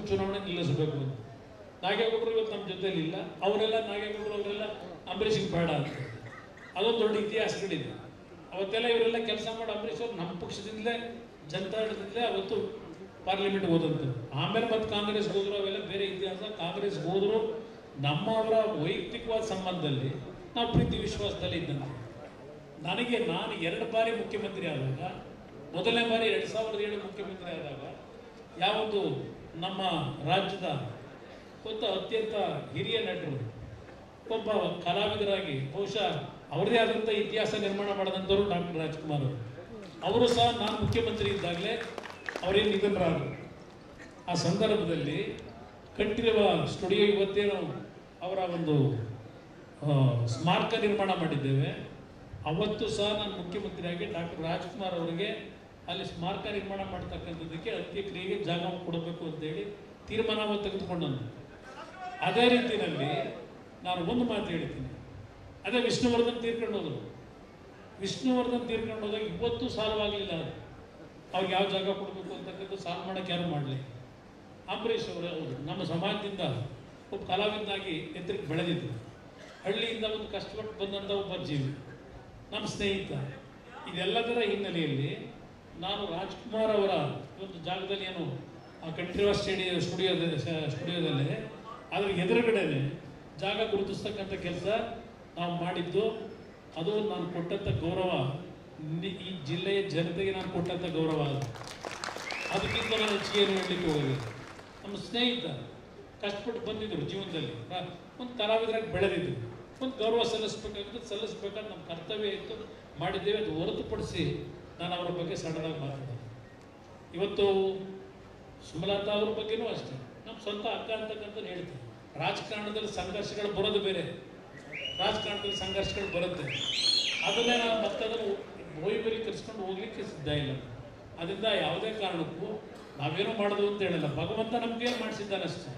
ಚುನಾವಣೆ ನಿಲ್ಲಿಸಬೇಕು ಅಂತ. ನಾಗೇಗೌಡರು ಇವತ್ತು ನಮ್ಮ ಜೊತೆಲಿ ಇಲ್ಲ, ಅವರೆಲ್ಲ ನಾಗೇಗೌಡರು ಅವರೆಲ್ಲ ಅಂಬರೀಷಿಗೆ ಬೇಡ ಅಂತ. ಅದೊಂದು ದೊಡ್ಡ ಇತಿಹಾಸಗಳಿದೆ. ಅವತ್ತೆಲ್ಲ ಇವರೆಲ್ಲ ಕೆಲಸ ಮಾಡಿ ಅಂಬರೀಷ್ ಅವರು ನಮ್ಮ ಪಕ್ಷದಿಂದಲೇ ಜನತಾದಳದಿಂದಲೇ ಅವತ್ತು ಪಾರ್ಲಿಮೆಂಟ್ಗೆ ಹೋದಂಥದ್ದು. ಆಮೇಲೆ ಮತ್ತೆ ಕಾಂಗ್ರೆಸ್ಗೆ ಹೋದ್ರು, ಅವೆಲ್ಲ ಬೇರೆ ಇತಿಹಾಸ. ಕಾಂಗ್ರೆಸ್ಗೆ ಹೋದ್ರು ನಮ್ಮವರ ವೈಯಕ್ತಿಕವಾದ ಸಂಬಂಧದಲ್ಲಿ ನಾವು ಪ್ರೀತಿ ವಿಶ್ವಾಸದಲ್ಲಿ ಇದ್ದಂತೆ. ನಾನು 2 ಬಾರಿ ಮುಖ್ಯಮಂತ್ರಿ ಆದಾಗ, ಮೊದಲನೇ ಬಾರಿ 2007 ಮುಖ್ಯಮಂತ್ರಿ ಆದಾಗ ಯಾವುದು ನಮ್ಮ ರಾಜ್ಯದ ಅತ್ಯಂತ ಹಿರಿಯ ನಟರು, ಒಬ್ಬ ಕಲಾವಿದರಾಗಿ ಬಹುಶಃ ಅವರದೇ ಆದಂಥ ಇತಿಹಾಸ ನಿರ್ಮಾಣ ಮಾಡಿದಂಥವ್ರು ಡಾಕ್ಟರ್ ರಾಜ್ಕುಮಾರ್ ಅವರು ಸಹ ನಾನು ಮುಖ್ಯಮಂತ್ರಿ ಇದ್ದಾಗಲೇ ಅವರೇನು ನಿಧನರಾದರು. ಆ ಸಂದರ್ಭದಲ್ಲಿ ಕಟ್ಟಿರುವ ಸ್ಟುಡಿಯೋ ಇವತ್ತೇನು ಅವರ ಒಂದು ಸ್ಮಾರಕ ನಿರ್ಮಾಣ ಮಾಡಿದ್ದೇವೆ. ಅವತ್ತು ಸಹ ನಾನು ಮುಖ್ಯಮಂತ್ರಿಯಾಗಿ ಡಾಕ್ಟರ್ ರಾಜ್ಕುಮಾರ್ ಅವರಿಗೆ ಅಲ್ಲಿ ಸ್ಮಾರಕ ನಿರ್ಮಾಣ ಮಾಡ್ತಕ್ಕಂಥದ್ದಕ್ಕೆ ಅಂತ್ಯಕ್ರಿಯೆಗೆ ಜಾಗ ಕೊಡಬೇಕು ಅಂತೇಳಿ ತೀರ್ಮಾನವನ್ನು ತೆಗೆದುಕೊಂಡನು. ಅದೇ ರೀತಿಯಲ್ಲಿ ನಾನು ಒಂದು ಮಾತು ಹೇಳ್ತೀನಿ, ಅದೇ ವಿಷ್ಣುವರ್ಧನ್ ತೀರ್ಕೊಂಡು ಹೋದರು. ವಿಷ್ಣುವರ್ಧನ್ ತೀರ್ಕೊಂಡು ಹೋದಾಗ ಇವತ್ತು ಸಾಲವಾಗಲಿಲ್ಲ. ಅದು ಅವ್ರಿಗೆ ಯಾವ ಜಾಗ ಕೊಡಬೇಕು ಅಂತಕ್ಕಂಥ ಸಾಲ ಮಾಡೋಕ್ಕೆ ಯಾರು ಮಾಡಲಿ. ಅಂಬರೀಷ್ ಅವರು ನಮ್ಮ ಸಮಾಜದಿಂದ ಒಬ್ಬ ಕಲಾವಿದನಾಗಿ ಎತ್ತರಕ್ಕೆ ಬೆಳೆದಿದ್ದು, ಹಳ್ಳಿಯಿಂದ ಒಂದು ಕಷ್ಟಪಟ್ಟು ಬಂದಂಥ ಒಬ್ಬ ಜೀವಿ, ನಮ್ಮ ಸ್ನೇಹಿತ. ಇದೆಲ್ಲದರ ಹಿನ್ನೆಲೆಯಲ್ಲಿ ನಾನು ರಾಜ್ಕುಮಾರ್ ಅವರ ಒಂದು ಜಾಗದಲ್ಲಿ ಏನು ಆ ಕಂಠೀರವ ಸ್ಟುಡಿಯೋದಲ್ಲೇ ಅದ್ರ ಎದುರುಗಡೆನೆ ಜಾಗ ಗುರುತಿಸ್ತಕ್ಕಂಥ ಕೆಲಸ ನಾವು ಮಾಡಿದ್ದು. ಅದು ನಾನು ಕೊಟ್ಟಂಥ ಗೌರವ, ಈ ಜಿಲ್ಲೆಯ ಜನತೆಗೆ ನಾನು ಕೊಟ್ಟಂಥ ಗೌರವ. ಅದಕ್ಕಿಂತ ನಾನು ಹೆಚ್ಚಿಗೆ ಏನು ಹೇಳಲಿಕ್ಕೆ ಹೋಗಬೇಕು. ನಮ್ಮ ಸ್ನೇಹಿತ ಕಷ್ಟಪಟ್ಟು ಬಂದಿದ್ದರು, ಜೀವನದಲ್ಲಿ ಒಂದು ಕಲಾವಿದರಾಗಿ ಬೆಳೆದಿದ್ರು, ಒಂದು ಗೌರವ ಸಲ್ಲಿಸಬೇಕಾದ್ರೆ ನಮ್ಮ ಕರ್ತವ್ಯ ಇತ್ತು, ಮಾಡಿದ್ದೇವೆ. ಅದು ಹೊರತುಪಡಿಸಿ ನಾನು ಅವರ ಬಗ್ಗೆ ಸಣ್ಣದಾಗಿ ಮಾತಾಡೋದು. ಇವತ್ತು ಸುಮಲತಾ ಅವ್ರ ಬಗ್ಗೆನೂ ಅಷ್ಟೇ, ನಮ್ಮ ಸ್ವಂತ ಅಕ್ಕ ಅಂತಕ್ಕಂಥ ಹೇಳ್ತೀನಿ. ರಾಜಕಾರಣದಲ್ಲಿ ಸಂಘರ್ಷಗಳು ಬರೋದು ಬೇರೆ, ರಾಜಕಾರಣದಲ್ಲಿ ಸಂಘರ್ಷಗಳು ಬರುತ್ತೆ. ಅದನ್ನೇ ನಾವು ಮತ್ತದನ್ನು ಓಯ್ಬರಿ ಕರೆಸ್ಕೊಂಡು ಹೋಗ್ಲಿಕ್ಕೆ ಸಿದ್ಧ ಇಲ್ಲ. ಅದರಿಂದ ಯಾವುದೇ ಕಾರಣಕ್ಕೂ ನಾವೇನು ಮಾಡೋದು ಅಂತ ಹೇಳಿಲ್ಲ. ಭಗವಂತ ನಮ್ಗೇನು ಮಾಡಿಸಿದ್ದಾನೆ ಅಷ್ಟೇ.